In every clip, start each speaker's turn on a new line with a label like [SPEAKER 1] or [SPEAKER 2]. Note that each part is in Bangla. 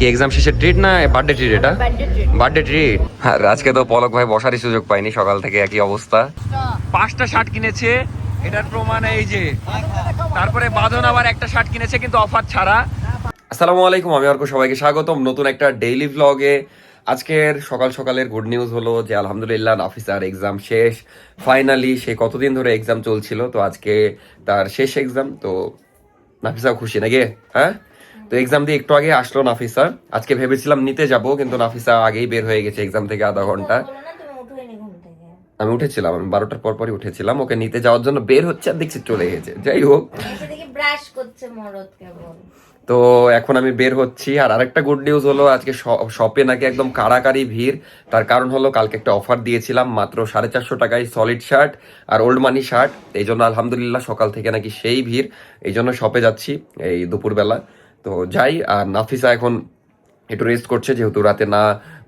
[SPEAKER 1] কি এক্সাম শেষে ট্রিট না বার্থডে ট্রিট? এটা বার্থডে ট্রিট। হ্যাঁ, আজকে তো পলক ভাই বসারই সুযোগ পাইনি, সকাল থেকে একই অবস্থা। 5টা শার্ট কিনেছে, এটার প্রমাণ এই যে। তারপরে বাঁধন আবার একটা শার্ট কিনেছে কিন্তু অফার ছাড়া। আসসালামু আলাইকুম, আমি অর্ক, সবাইকে স্বাগতম নতুন একটা ডেইলি ভ্লগে। আজকের সকাল সকালের গুড নিউজ হলো যে আলহামদুলিল্লাহ নাফিসার এক্সাম শেষ ফাইনালি। সে কতদিন ধরে এক্সাম চলছিল, তো আজকে তার শেষ এক্সাম। তো নাফিসাও খুশি নাকি? হ্যাঁ, তো এক্সাম দিয়ে একটু আগে আসলো নাফিসা। আজকে ভেবেছিলাম নিতে যাব, কিন্তু নাফিসা আগেই বের হয়ে গেছে এক্সাম থেকে আধা ঘন্টা। আমি উঠেছিলাম, আমি 12টার পর পরই উঠেছিলাম। ওকে নিতে যাওয়ার জন্য বের হচ্ছে আর দেখছি চলে গেছে। যাই হোক, তো এখন আমি বের হচ্ছি। আর আরেকটা গুড নিউজ হলো আজকে শপে নাকি একদম কাড়াকাড়ি ভিড়। তার কারণ হলো কালকে একটা অফার দিয়েছিলাম মাত্র 450 টাকায় সলিড শার্ট আর ওল্ড মানি শার্ট। এই জন্য আলহামদুলিল্লাহ সকাল থেকে নাকি সেই ভিড়, এই জন্য শপে যাচ্ছি এই দুপুরবেলা। তো যাই। আর নাফিসা এখন একটু রেস্ট করছে, যেহেতু রাতে না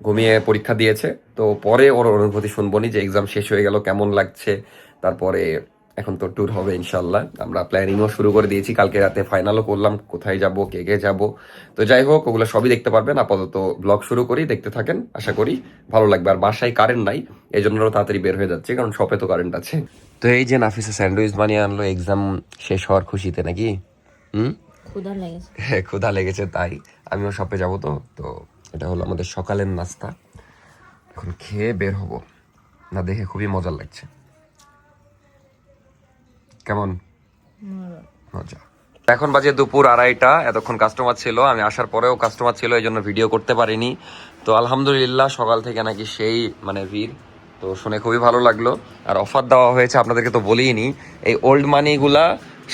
[SPEAKER 1] ঘুমিয়ে পরীক্ষা দিয়েছে। তো পরে ওর অনুভূতি শুনবনি যে এক্সাম শেষ হয়ে গেল, কেমন লাগছে। তারপরে এখন তো ট্যুর হবে ইনশাল্লাহ। আমরা প্ল্যানিংও শুরু করে দিয়েছি, কালকে রাতে ফাইনালও করলাম কোথায় যাব, কে কে যাব। তো যাই হোক, ওগুলো সবই দেখতে পারবেন। আপাতত ব্লগ শুরু করি, দেখতে থাকেন, আশা করি ভালো লাগবে। আর বাসায় কারেন্ট নাই, এই জন্য তাড়াতাড়ি বের হয়ে যাচ্ছে, কারণ শপে তো কারেন্ট আছে। তো এই যে নাফিসা স্যান্ডউইচ বানিয়ে আনলো এক্সাম শেষ হওয়ার খুশিতে নাকি? হ্যাঁ, ক্ষুধা লেগেছে, তাই আমিও শপে যাবো। তো এটা হলো আমাদের সকালের নাস্তা। এখন খেয়ে বের হব। না, দেখে খুবই মজা লাগছে। কেমন মজা। এখন বাজে দুপুর 2:30। এতক্ষণ কাস্টমার ছিল, আমি আসার পরেও কাস্টমার ছিল, এই জন্য ভিডিও করতে পারিনি। তো আলহামদুলিল্লাহ সকাল থেকে নাকি সেই ভিড়। তো শুনে খুবই ভালো লাগলো। আর অফার দেওয়া হয়েছে, আপনাদেরকে তো বলিনি। এই ওল্ড মানিগুলা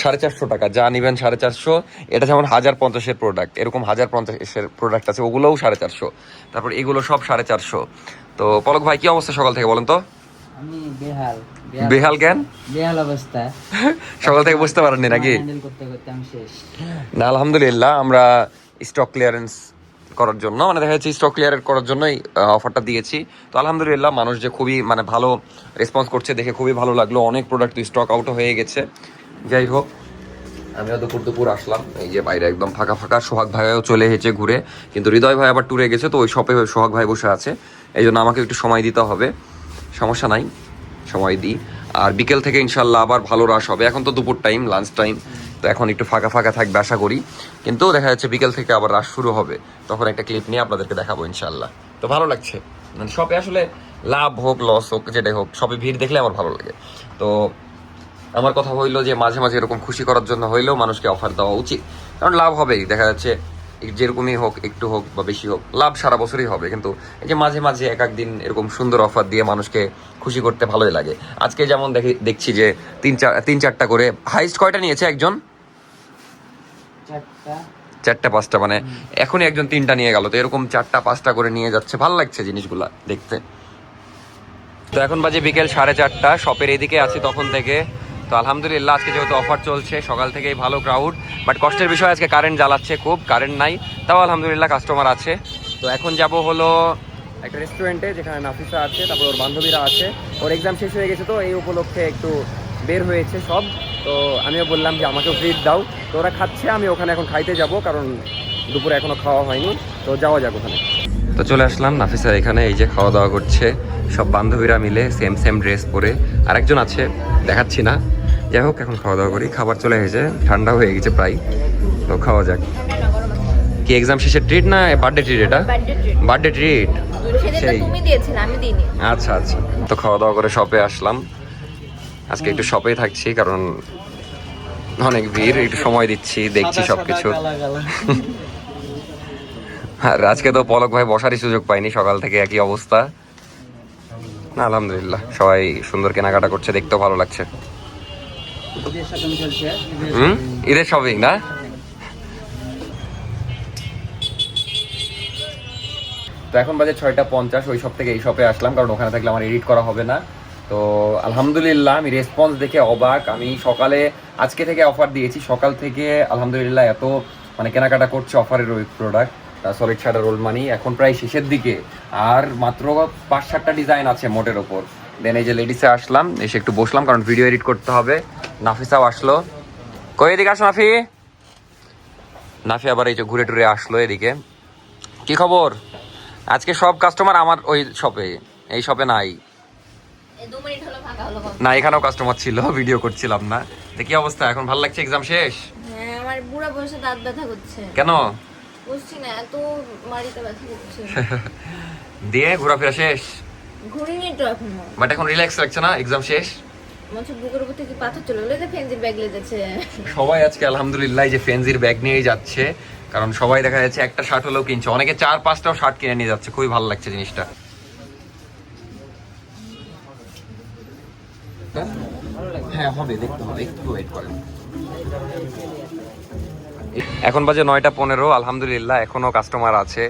[SPEAKER 1] 450 টাকা, যা নিবেন 450। এটা যেমন 1050-এর প্রোডাক্ট, এরকম 1050-এর প্রোডাক্ট আছে, ওগুলোও 450। তারপর এগুলো সব 450। তো পলক ভাই, কি অবস্থা সকাল থেকে বলেন তো?
[SPEAKER 2] আমি বেহাল
[SPEAKER 1] বেহাল কেন?
[SPEAKER 2] বেহাল অবস্থা।
[SPEAKER 1] সকাল থেকে বুঝতে পারেননি নাকি?
[SPEAKER 2] হ্যান্ডেল করতে করতে আমি শেষ।
[SPEAKER 1] না, আলহামদুলিল্লাহ আমরা স্টক ক্লিয়ারেন্স করার জন্য, দেখা যাচ্ছে স্টক ক্লিয়ার করার জন্যই অফারটা দিয়েছি। তো আলহামদুলিল্লাহ মানুষ যে খুবই ভালো রেসপন্স করছে, দেখে খুবই ভালো লাগলো। অনেক প্রোডাক্ট স্টক আউট হয়ে গেছে। যাই হোক, আমিও দুপুর আসলাম, এই যে বাইরে একদম ফাঁকা ফাঁকা। সোহাগ ভাইও চলে এসেছে ঘুরে, কিন্তু হৃদয় ভাই আবার ট্যুরে গেছে। তো ওই শপে সোহাগ ভাই বসে আছে, এই জন্য আমাকে একটু সময় দিতে হবে। সমস্যা নাই, সময় দিই। আর বিকেল থেকে ইনশাল্লাহ আবার ভালো রাশ হবে। এখন তো দুপুর টাইম, লাঞ্চ টাইম, তো এখন একটু ফাঁকা ফাঁকা থাকবে আশা করি। কিন্তু দেখা যাচ্ছে বিকেল থেকে আবার রাশ শুরু হবে, তখন একটা ক্লিপ নিয়ে আপনাদেরকে দেখাবো ইনশাল্লাহ। তো ভালো লাগছে, শপে আসলে লাভ হোক লস হোক যেটাই হোক, শপে ভিড় দেখলে আমার ভালো লাগে। তো আমার কথা হইলো যে মাঝে মাঝে এরকম খুশি করার জন্য হইলেও মানুষকে অফার দেওয়া উচিত, কারণ লাভ হবেই। দেখা যাচ্ছে যেরকমই হোক, একটু হোক বা বেশি হোক, লাভ সারা বছরই হবে। কিন্তু এই যে মাঝে মাঝে এক একদিন এরকম সুন্দর অফার দিয়ে মানুষকে খুশি করতে ভালোই লাগে। আজকে যেমন দেখছি যে 3-4টা করে, হাইস্ট কয়টা নিয়েছে একজন? 4টা-5টা, এখনই একজন 3টা নিয়ে গেল। তো এরকম 4টা-5টা করে নিয়ে যাচ্ছে, ভালো লাগছে জিনিসগুলা দেখতে। তো এখন বাজে বিকেল 4:30, শপের এদিকে আছি তখন থেকে। তো আলহামদুলিল্লাহ আজকে যেহেতু অফার চলছে, সকাল থেকেই ভালো ক্রাউড। বাট কষ্টের বিষয় আজকে কারেন্ট জ্বালাচ্ছে খুব, কারেন্ট নাই, তাও আলহামদুলিল্লাহ কাস্টমার আছে। তো এখন যাব হলো একটা রেস্টুরেন্টে, যেখানে নাফিসা আছে, তারপর ওর বান্ধবীরা আছে। ওর এক্সাম শেষ হয়ে গেছে, তো এই উপলক্ষে একটু বের হয়েছে সব। তো আমিও বললাম যে আমাকেও ট্রিট দাও। তো ওরা খাচ্ছে, আমি ওখানে এখন খাইতে যাব, কারণ দুপুরে এখনো খাওয়া হয়নি। তো যাওয়া যাক ওখানে। তো চলে আসলাম নাফিসা এখানে, এই যে খাওয়া দাওয়া করছে সব বান্ধবীরা মিলে, সেম ড্রেস পরে। আরেকজন আছে, দেখাচ্ছি না। যাই হোক, এখন খাওয়া দাওয়া করি। খাবার চলে এসেছে, ঠান্ডা হয়ে গেছে প্রায়। তো খাওয়া যাক। কি এক্সাম শেষে ট্রিট না বার্থডে ট্রিট? এটা বার্থডে ট্রিট। সেই, আচ্ছা আচ্ছা। তো খাওয়া দাওয়া করে শপে আসলাম। আজকে একটু শপেই থাকছি, কারণ অনেক ভিড়, একটু সময় দিচ্ছি, দেখছি সবকিছু। আর আজকে তো পলক ভাই বসারই সুযোগ পাইনি, সকাল থেকে একই অবস্থা। না, আলহামদুলিল্লাহ সবাই সুন্দর কেনাকাটা করছে, দেখতেও ভালো লাগছে। ঈদের শপিং না? তো এখন বাজে 6:50, ওই শপ থেকে এই শপে আসলাম, কারণ ওখানে থাকলে আমার এডিট করা হবে না। তো আলহামদুলিল্লাহ আমি রেসপন্স দেখে অবাক। আমি সকালে আজকে থেকে অফার দিয়েছি, সকাল থেকে আলহামদুলিল্লাহ এত কেনাকাটা করছে অফারের ওই প্রোডাক্ট। সলিড শার্ট আর রোল মানি এখন প্রায় শেষের দিকে, আর মাত্র 5-7টা ডিজাইন আছে মোটের ওপর। দেন এই যে লেডিসে আসলাম, এসে একটু বসলাম, কারণ ভিডিও এডিট করতে হবে। নাফিসাও আসলো। কই এদিকে আসো নাফি। নাফি আবার এই যে ঘুরে টুরে আসলো এদিকে। কি খবর? আজকে সব কাস্টমার আমার ওই শপে, এই শপে নাই। না, এখানেও কাস্টমার ছিল, ভিডিও করছিলাম না। তো কি অবস্থা এখন? ভালো লাগছে? এক্সাম শেষ?
[SPEAKER 3] হ্যাঁ, আমার বুড়া বয়সে দাঁত ব্যথা করছে।
[SPEAKER 1] কেন?
[SPEAKER 3] বুঝছি না, এত মাড়িতে ব্যথা করছে।
[SPEAKER 1] দিয়ে ঘোরাফেরা শেষ?
[SPEAKER 3] ঘুরিনি তো এখনো।
[SPEAKER 1] বাট এখন রিল্যাক্স লাগছে না? এক্সাম শেষ?
[SPEAKER 3] মনে বুকের উপর থেকে পাথর চলে গেলো, ফেন্সির ব্যাগ লেগেছে।
[SPEAKER 1] সবাই আজকে আলহামদুলিল্লাহ যে ফেন্সির ব্যাগ নিয়েই যাচ্ছে, কারণ সবাই দেখা যাচ্ছে একটা শার্ট হলেও কিনছে, অনেকে 4-5টাও শার্ট কিনে নিয়ে যাচ্ছে। খুবই ভালো লাগছে জিনিসটা। হ্যাঁ হবে, দেখতে হবে, একটু ওয়েট করেন। এখন বাজে 9টা 15। আলহামদুলিল্লাহ এখনো কাস্টমার আছে।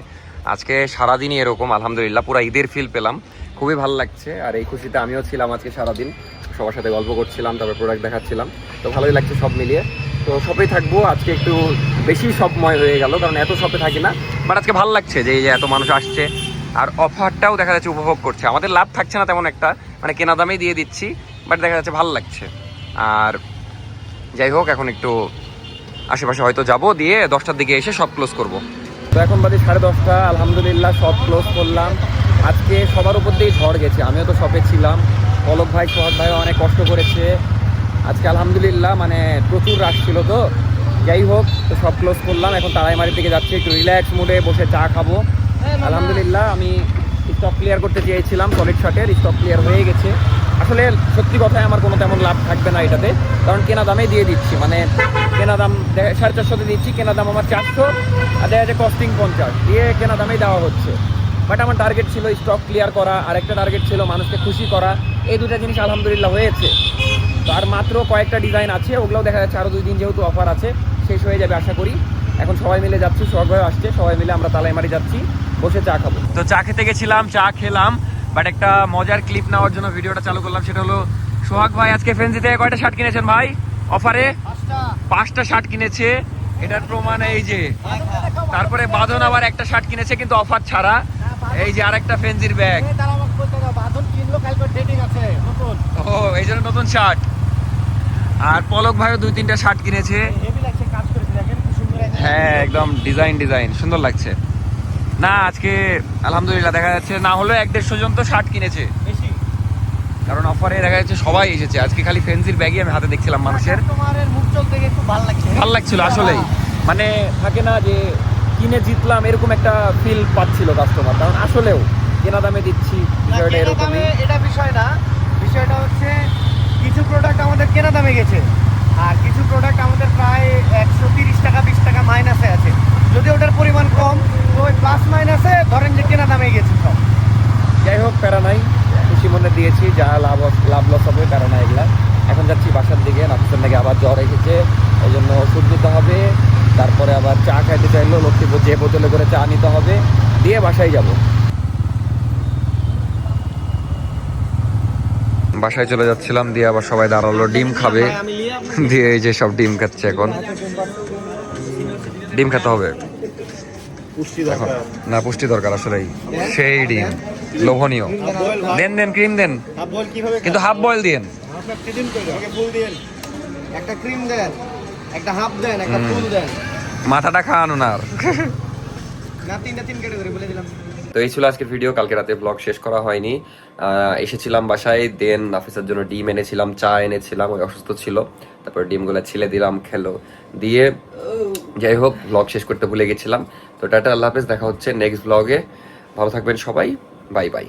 [SPEAKER 1] আজকে সারাদিনই এরকম আলহামদুলিল্লাহ, পুরো ঈদের ফিল পেলাম। খুবই ভালো লাগছে। আর এই খুশিতে আমিও ছিলাম আজকে সারাদিন, সবার সাথে গল্প করছিলাম, তারপর প্রোডাক্ট দেখাচ্ছিলাম। তো ভালোই লাগছে সব মিলিয়ে। তো শপেই থাকবো আজকে, একটু বেশি শপময় হয়ে গেল, কারণ এত শপে থাকি না। বাট আজকে ভালো লাগছে যে এই যে এত মানুষ আসছে, আর অফারটাও দেখা যাচ্ছে উপভোগ করছে। আমাদের লাভ থাকছে না তেমন একটা, মানে কেনা দামেই দিয়ে দিচ্ছি, বাট দেখা যাচ্ছে ভালো লাগছে। আর যাই হোক, এখন একটু আশেপাশে হয়তো যাব, দিয়ে 10টার দিকে এসে সব ক্লোজ করব। তো এখন বাজে 10:30। আলহামদুলিল্লাহ সব ক্লোজ করলাম। আজকে সবার উপর দিয়েই ঝড় গেছে, আমিও তো শপে ছিলাম। পলক ভাই, সোহাগ ভাইও অনেক কষ্ট করেছে আজকে আলহামদুলিল্লাহ, মানে প্রচুর রাশ ছিল। তো যাই হোক, তো সব ক্লোজ করলাম। এখন তারাইমারির দিকে যাচ্ছি, একটু রিল্যাক্স মুডে বসে চা খাবো। আলহামদুলিল্লাহ আমি স্টক ক্লিয়ার করতে চেয়েছিলাম, সলিড শার্টের স্টক ক্লিয়ার হয়ে গেছে। আসলে সত্যি কথায় আমার কোনো তেমন লাভ থাকবে না এটাতে, কারণ কেনা দামেই দিয়ে দিচ্ছি। মানে কেনা দাম 450 দিচ্ছি, কেনা দাম আমার 400, আর দেখা যাচ্ছে কস্টিং 50 দিয়ে কেনা দামেই দেওয়া হচ্ছে। বাট আমার টার্গেট ছিল স্টক ক্লিয়ার করা, আর একটা টার্গেট ছিল মানুষকে খুশি করা। এই দুটো জিনিস আলহামদুলিল্লাহ হয়েছে। তো আর মাত্র কয়েকটা ডিজাইন আছে, ওগুলোও দেখা যাচ্ছে আরও 2 দিন যেহেতু অফার আছে শেষ হয়ে যাবে আশা করি। এখন সবাই মিলে যাচ্ছি, সবাই আসছে, সবাই মিলে আমরা তালাইমারি যাচ্ছি, বসে চা খাবো। তো চা খেতে গেছিলাম, চা খেলাম, বাট একটা মজার ক্লিপ নেওয়ার জন্য ভিডিওটা চালু করলাম। সেটা হলো সোহাগ ভাই আজকে ফেন্সি থেকে কয়টা শার্ট কিনেছেন ভাই? অফারে 5টা শার্ট কিনেছে, এটার প্রমাণ এই যে। তারপরে বাঁধন আবার একটা শার্ট কিনেছে, কিন্তু অফার ছাড়া। এই যে আরেকটা ফেন্সির ব্যাগ। ও, এই জন্য নতুন শার্ট। আর পলক ভাইও 2-3টা শার্ট কিনেছে। হ্যাঁ, একদম ডিজাইন সুন্দর লাগছে না আজকে। আলহামদুলিল্লাহ দেখা যাচ্ছে না হলেও 150 জন তো শার্ট কিনেছে, কারণ অফারে দেখা যাচ্ছে সবাই এসেছে। আজকে খালি ফেন্সির ব্যাগই আমি হাতে দেখছিলাম মানুষের। ভালো লাগছিল আসলেই, মানে থাকে না যে কিনে জিতলাম, এরকম একটা ফিল পাচ্ছিল কাস্টমার। কারণ আসলেও কেনা দামে দিচ্ছি, বিষয়টা এরকমই।
[SPEAKER 4] এটা বিষয় না, বিষয়টা হচ্ছে কিছু প্রোডাক্ট আমাদের কেনা দামে গেছে, আর কিছু প্রোডাক্ট আমাদের প্রায় 130 টাকা 20 টাকা মাইনাসে আছে। যদি ওটার পরিমাণ কম, তো ওই প্লাস মাইনাসে ধরেন যে কেনা দামে গেছে সব।
[SPEAKER 1] যাই হোক, প্যারা নাই, খুশি মনে দিয়েছি। যা লাভ লস হবে প্যারা নাই এগুলা। এখন যাচ্ছি বাসার দিকে, নাফিসের নাকি আবার জ্বর এসেছে, এই জন্য ওষুধ নিতে হবে। তারপরে আবার চা খাইতে চাইলো, লক্ষ্মীপুর যে বোতলে করে চা নিতে হবে, দিয়ে বাসায় যাব। বাসায় চলে যাচ্ছিলাম, দিয়ে আবার সবাই দাঁড়ালো, ডিম খাবে, দিয়ে এই যে সব ডিম খাচ্ছে। এখন ডিম খেতে হবে এখন, না পুষ্টি দরকার আসলেই। সেই ডিম লোভনীয়। দেন ক্রিম দেন, কিন্তু হাফ বয়েল দিন।
[SPEAKER 4] একটা ক্রিম দেন, একটা হাফ দেন, একটা ফুল দেন।
[SPEAKER 1] মাথাটা খাওয়ানো না আর।
[SPEAKER 4] না, 3 ক্যাটাগরি বলে দিলাম।
[SPEAKER 1] তো এই ছিল আজকের ভিডিও। কালকে রাতে ব্লগ শেষ করা হয়নি, এসেছিলাম বাসায়, দেন নাফিসের জন্য ডিম এনেছিলাম, চা এনেছিলাম, ওই অসুস্থ ছিল। তারপর ডিমগুলো ছিলে দিলাম, খেলো, দিয়ে যাই হোক ব্লগ শেষ করতে ভুলে গেছিলাম। তো টাটা, আল্লাহ হাফেজ, দেখা হচ্ছে নেক্সট ব্লগে। ভালো থাকবেন সবাই, বাই বাই।